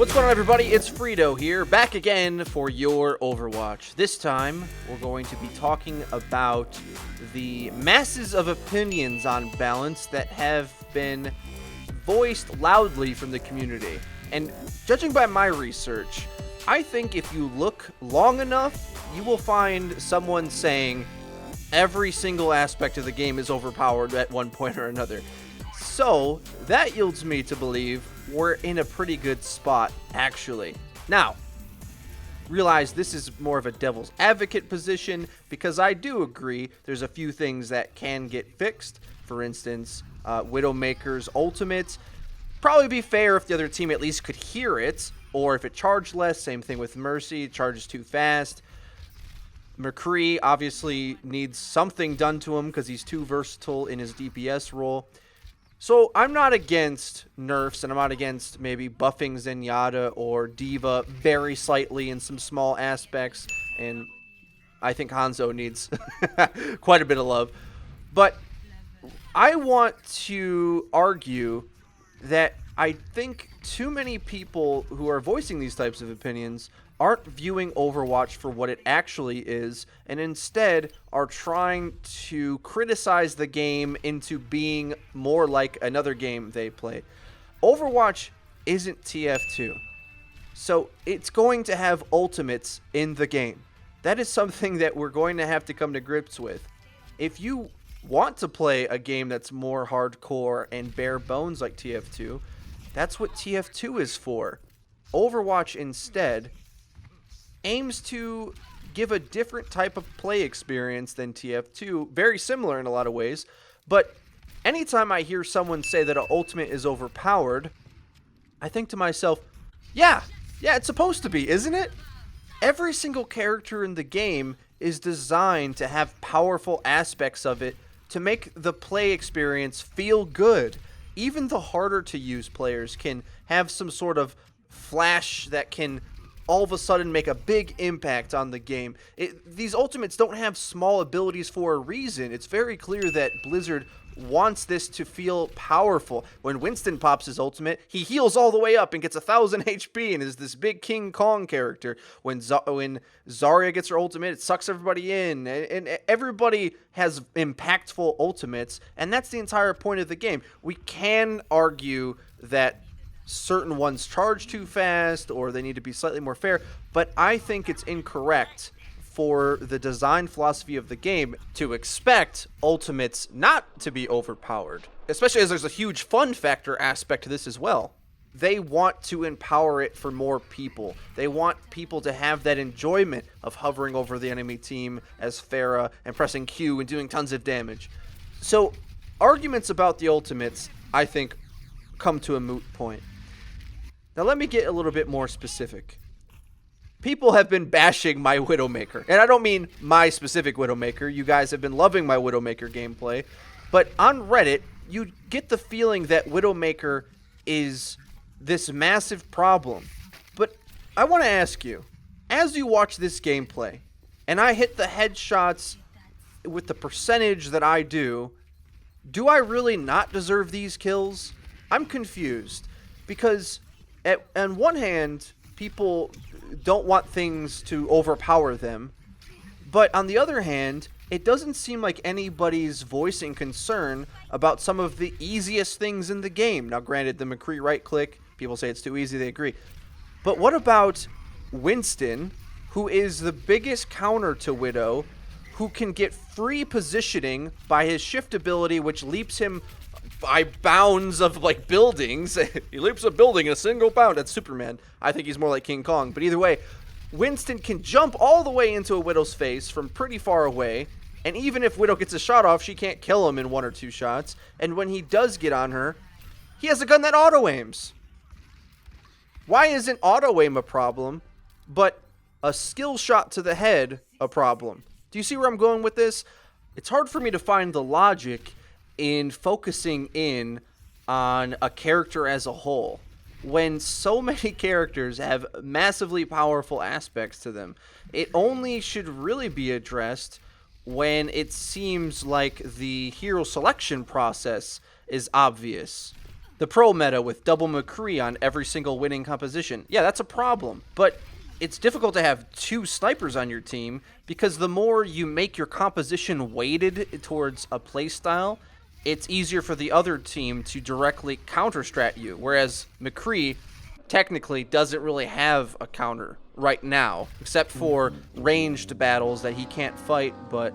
What's going on, everybody? It's Frito here, back again for your Overwatch. This time, we're going to be talking about the masses of opinions on balance that have been voiced loudly from the community. And judging by my research, I think if you look long enough, you will find someone saying every single aspect of the game is overpowered at one point or another. So, that yields me to believe we're in a pretty good spot, actually. Now, realize this is more of a devil's advocate position, because I do agree there's a few things that can get fixed. For instance, Widowmaker's ultimate. Probably be fair if the other team at least could hear it, or if it charged less. Same thing with Mercy, it charges too fast. McCree obviously needs something done to him because he's too versatile in his DPS role. So I'm not against nerfs, and I'm not against maybe buffing Zenyatta or Diva very slightly in some small aspects, and I think Hanzo needs quite a bit of love. But I want to argue that I think too many people who are voicing these types of opinions aren't viewing Overwatch for what it actually is, and instead are trying to criticize the game into being more like another game they play. Overwatch isn't TF2, so it's going to have ultimates in the game. That is something that we're going to have to come to grips with. If you want to play a game that's more hardcore and bare bones like TF2, that's what TF2 is for. Overwatch instead aims to give a different type of play experience than TF2, very similar in a lot of ways, but anytime I hear someone say that an ultimate is overpowered, I think to myself, yeah, it's supposed to be, isn't it? Every single character in the game is designed to have powerful aspects of it to make the play experience feel good. Even the harder to use players can have some sort of flash that can all of a sudden make a big impact on the game. These ultimates don't have small abilities for a reason. It's very clear that Blizzard wants this to feel powerful. When Winston pops his ultimate, he heals all the way up and gets 1,000 HP and is this big King Kong character. When Zarya gets her ultimate, it sucks everybody in. And everybody has impactful ultimates, and that's the entire point of the game. We can argue that certain ones charge too fast or they need to be slightly more fair, but I think it's incorrect for the design philosophy of the game to expect ultimates not to be overpowered, especially as there's a huge fun factor aspect to this as well. They want to empower it for more people. They want people to have that enjoyment of hovering over the enemy team as Pharah and pressing Q and doing tons of damage. So arguments about the ultimates, I think, come to a moot point. Now let me get a little bit more specific. People have been bashing my Widowmaker, and I don't mean my specific Widowmaker. You guys have been loving my Widowmaker gameplay, but on Reddit, you get the feeling that Widowmaker is this massive problem. But I want to ask you, as you watch this gameplay, and I hit the headshots with the percentage that I do I really not deserve these kills? I'm confused, because on one hand, people don't want things to overpower them, but on the other hand, it doesn't seem like anybody's voicing concern about some of the easiest things in the game. Now, granted, the McCree right-click, people say it's too easy, they agree. But what about Winston, who is the biggest counter to Widow, who can get free positioning by his shift ability, which leaps him by bounds of, like, buildings. He leaps a building in a single bound. That's Superman. I think he's more like King Kong. But either way, Winston can jump all the way into a Widow's face from pretty far away. And even if Widow gets a shot off, she can't kill him in 1 or 2 shots. And when he does get on her, he has a gun that auto-aims. Why isn't auto-aim a problem, but a skill shot to the head a problem? Do you see where I'm going with this? It's hard for me to find the logic in focusing in on a character as a whole when so many characters have massively powerful aspects to them. It only should really be addressed when it seems like the hero selection process is obvious. The pro meta with double McCree on every single winning composition. Yeah, that's a problem. But it's difficult to have two snipers on your team because the more you make your composition weighted towards a playstyle, it's easier for the other team to directly counter-strat you. Whereas McCree technically doesn't really have a counter right now, except for ranged battles that he can't fight, but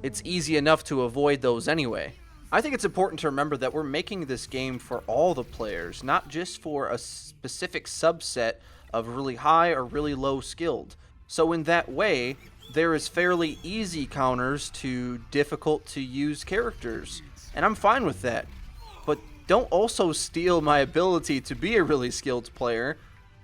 it's easy enough to avoid those anyway. I think it's important to remember that we're making this game for all the players, not just for a specific subset of really high or really low skilled. So in that way, there is fairly easy counters to difficult to use characters, and I'm fine with that. But don't also steal my ability to be a really skilled player.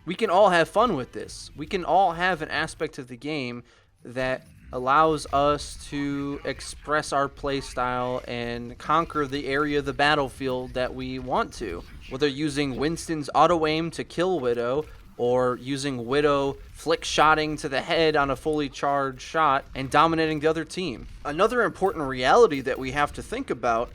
We can all have fun with this. We can all have an aspect of the game that allows us to express our playstyle and conquer the area of the battlefield that we want to. Whether using Winston's auto-aim to kill Widow, or using Widow flick-shotting to the head on a fully charged shot and dominating the other team. Another important reality that we have to think about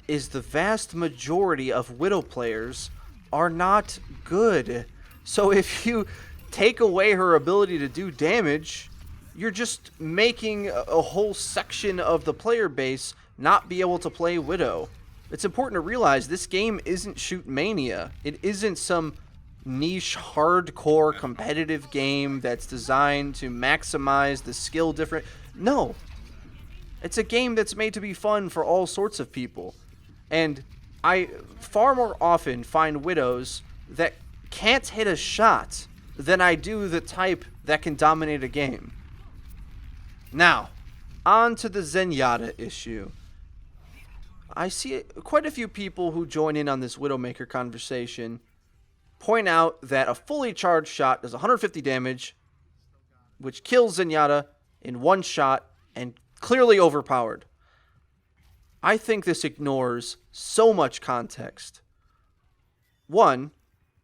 is the vast majority of Widow players are not good. So if you take away her ability to do damage, you're just making a whole section of the player base not be able to play Widow. It's important to realize this game isn't Shoot Mania. It isn't some niche, hardcore, competitive game that's designed to maximize the skill different. No. It's a game that's made to be fun for all sorts of people. And I far more often find Widows that can't hit a shot than I do the type that can dominate a game. Now, on to the Zenyatta issue. I see quite a few people who join in on this Widowmaker conversation point out that a fully charged shot does 150 damage, which kills Zenyatta in one shot and clearly overpowered. I think this ignores so much context. One,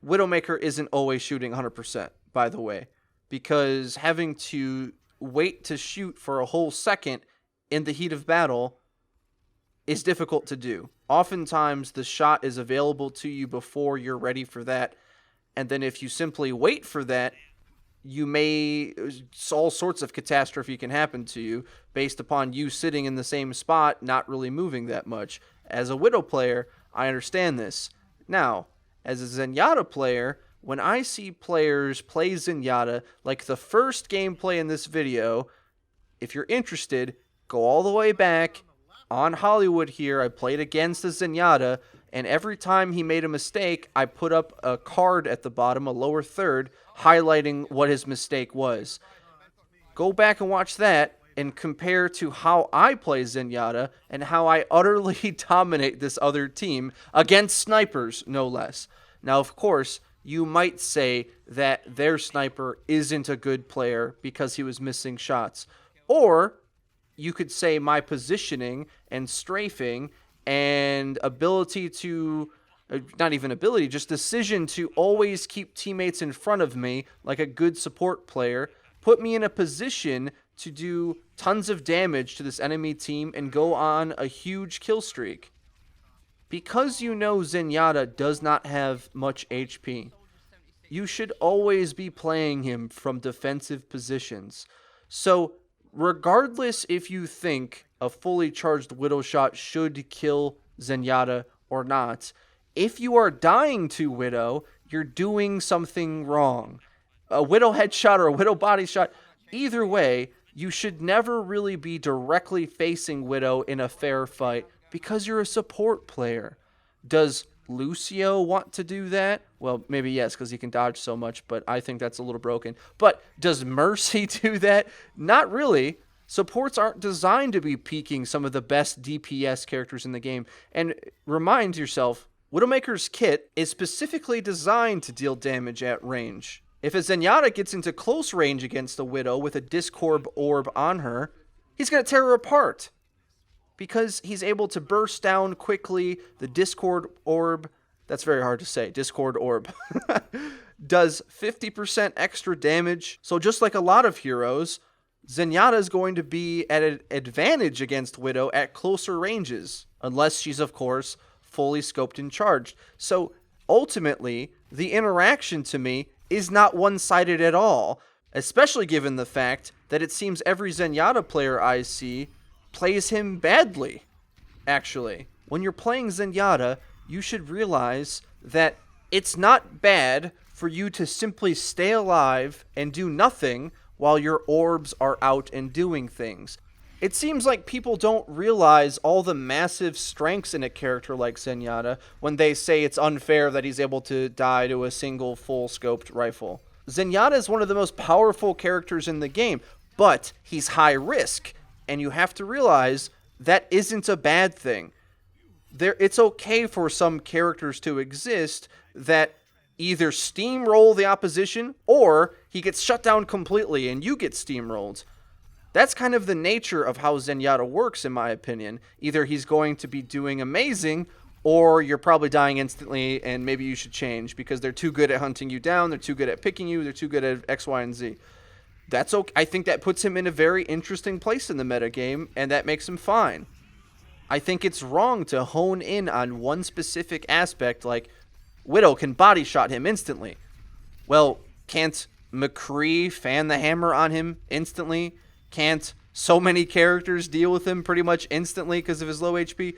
Widowmaker isn't always shooting 100%, by the way, because having to wait to shoot for a whole second in the heat of battle is difficult to do. Oftentimes, the shot is available to you before you're ready for that, and then if you simply wait for that, all sorts of catastrophe can happen to you based upon you sitting in the same spot, not really moving that much. As a Widow player, I understand this. Now, as a Zenyatta player, when I see players play Zenyatta, like the first gameplay in this video, if you're interested, go all the way back. On Hollywood here, I played against the Zenyatta, and every time he made a mistake, I put up a card at the bottom, a lower third, highlighting what his mistake was. Go back and watch that and compare to how I play Zenyatta and how I utterly dominate this other team against snipers, no less. Now, of course, you might say that their sniper isn't a good player because he was missing shots. Or you could say my positioning and strafing and ability to, not even ability, just decision to always keep teammates in front of me like a good support player, put me in a position to do tons of damage to this enemy team and go on a huge kill streak. Because you know Zenyatta does not have much HP, you should always be playing him from defensive positions. So, regardless if you think a fully charged Widow shot should kill Zenyatta or not, if you are dying to Widow, you're doing something wrong. A Widow headshot or a Widow body shot, either way, you should never really be directly facing Widow in a fair fight because you're a support player. Does Lucio want to do that? Well, maybe yes, because he can dodge so much, but I think that's a little broken. But does Mercy do that? Not really. Supports aren't designed to be peaking some of the best DPS characters in the game. And remind yourself, Widowmaker's kit is specifically designed to deal damage at range. If a Zenyatta gets into close range against a Widow with a Discord orb on her, he's going to tear her apart. Because he's able to burst down quickly, the Discord orb, that's very hard to say, Discord orb, does 50% extra damage. So just like a lot of heroes, Zenyatta is going to be at an advantage against Widow at closer ranges. Unless she's, of course, fully scoped and charged. So ultimately, the interaction to me is not one-sided at all, especially given the fact that it seems every Zenyatta player I see plays him badly, actually. When you're playing Zenyatta, you should realize that it's not bad for you to simply stay alive and do nothing while your orbs are out and doing things. It seems like people don't realize all the massive strengths in a character like Zenyatta when they say it's unfair that he's able to die to a single full-scoped rifle. Zenyatta is one of the most powerful characters in the game, but he's high risk, and you have to realize that isn't a bad thing. It's okay for some characters to exist that either steamroll the opposition or he gets shut down completely and you get steamrolled. That's kind of the nature of how Zenyatta works, in my opinion. Either he's going to be doing amazing, or you're probably dying instantly, and maybe you should change because they're too good at hunting you down, they're too good at picking you, they're too good at X, Y, and Z. That's okay. I think that puts him in a very interesting place in the metagame, and that makes him fine. I think it's wrong to hone in on one specific aspect, like Widow can body shot him instantly. Well, can't McCree fan the hammer on him instantly? Can't so many characters deal with him pretty much instantly because of his low HP?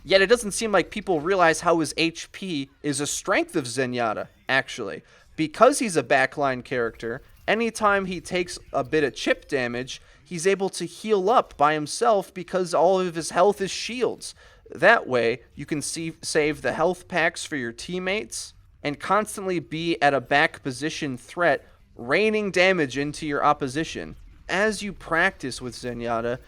Yet it doesn't seem like people realize how his HP is a strength of Zenyatta, actually. Because he's a backline character, anytime he takes a bit of chip damage, he's able to heal up by himself because all of his health is shields. That way, you can save the health packs for your teammates and constantly be at a back position threat, raining damage into your opposition. As you practice with Zenyatta,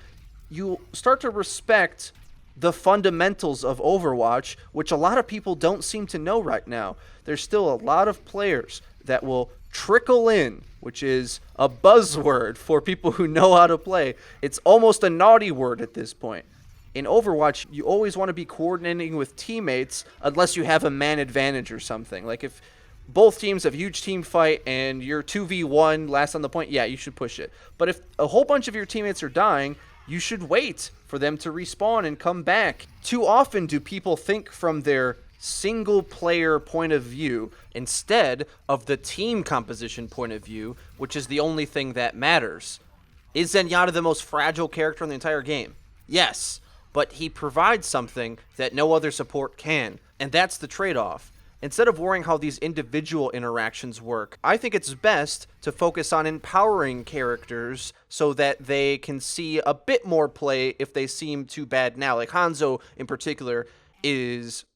you start to respect the fundamentals of Overwatch, which a lot of people don't seem to know right now. There's still a lot of players that will trickle in, which is a buzzword for people who know how to play. It's almost a naughty word at this point. In Overwatch, you always want to be coordinating with teammates unless you have a man advantage or something. Like if both teams have huge team fight and you're 2v1 last on the point, yeah, you should push it. But if a whole bunch of your teammates are dying, you should wait for them to respawn and come back. Too often do people think from their single player point of view instead of the team composition point of view, which is the only thing that matters. Is Zenyatta the most fragile character in the entire game? Yes, but he provides something that no other support can, and that's the trade-off. Instead of worrying how these individual interactions work, I think it's best to focus on empowering characters so that they can see a bit more play if they seem too bad now. Like Hanzo, in particular, is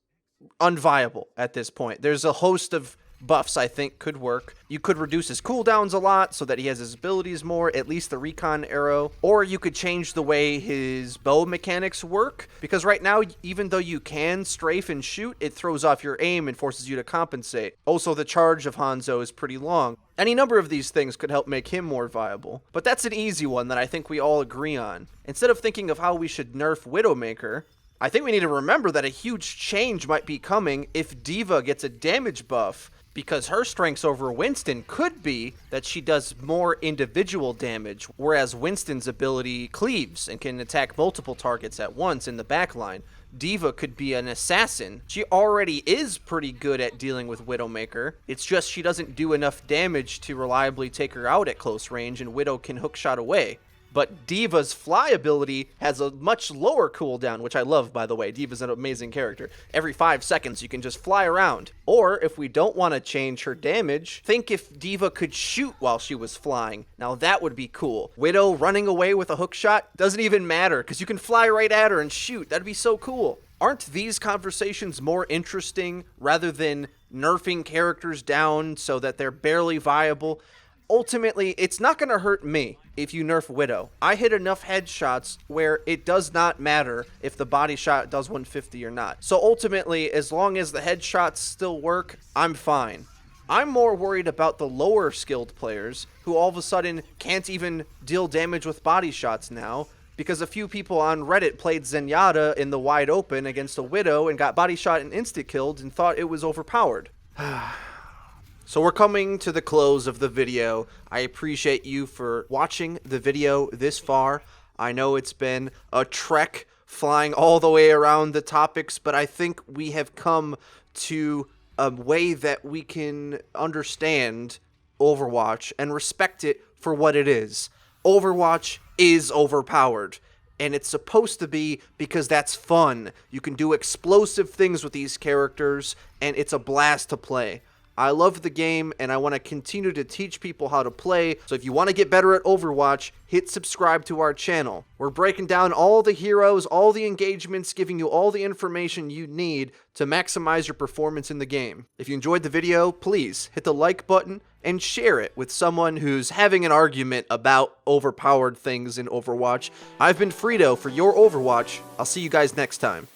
unviable at this point. There's a host of buffs I think could work. You could reduce his cooldowns a lot so that he has his abilities more, at least the recon arrow. Or you could change the way his bow mechanics work, because right now, even though you can strafe and shoot, it throws off your aim and forces you to compensate. Also, the charge of Hanzo is pretty long. Any number of these things could help make him more viable. But that's an easy one that I think we all agree on. Instead of thinking of how we should nerf Widowmaker, I think we need to remember that a huge change might be coming if D.Va gets a damage buff, because her strengths over Winston could be that she does more individual damage, whereas Winston's ability cleaves and can attack multiple targets at once in the backline. D.Va could be an assassin. She already is pretty good at dealing with Widowmaker. It's just she doesn't do enough damage to reliably take her out at close range, and Widow can hookshot away. But D.Va's fly ability has a much lower cooldown, which I love, by the way. D.Va's an amazing character. Every 5 seconds, you can just fly around. Or, if we don't want to change her damage, think if D.Va could shoot while she was flying. Now, that would be cool. Widow running away with a hookshot doesn't even matter, because you can fly right at her and shoot. That'd be so cool. Aren't these conversations more interesting, rather than nerfing characters down so that they're barely viable? Ultimately, it's not going to hurt me if you nerf Widow. I hit enough headshots where it does not matter if the body shot does 150 or not. So ultimately, as long as the headshots still work, I'm fine. I'm more worried about the lower skilled players who all of a sudden can't even deal damage with body shots now because a few people on Reddit played Zenyatta in the wide open against a Widow and got body shot and insta-killed and thought it was overpowered. So we're coming to the close of the video. I appreciate you for watching the video this far. I know it's been a trek flying all the way around the topics, but I think we have come to a way that we can understand Overwatch and respect it for what it is. Overwatch is overpowered, and it's supposed to be because that's fun. You can do explosive things with these characters, and it's a blast to play. I love the game, and I want to continue to teach people how to play, so if you want to get better at Overwatch, hit subscribe to our channel. We're breaking down all the heroes, all the engagements, giving you all the information you need to maximize your performance in the game. If you enjoyed the video, please hit the like button and share it with someone who's having an argument about overpowered things in Overwatch. I've been Frito for Your Overwatch. I'll see you guys next time.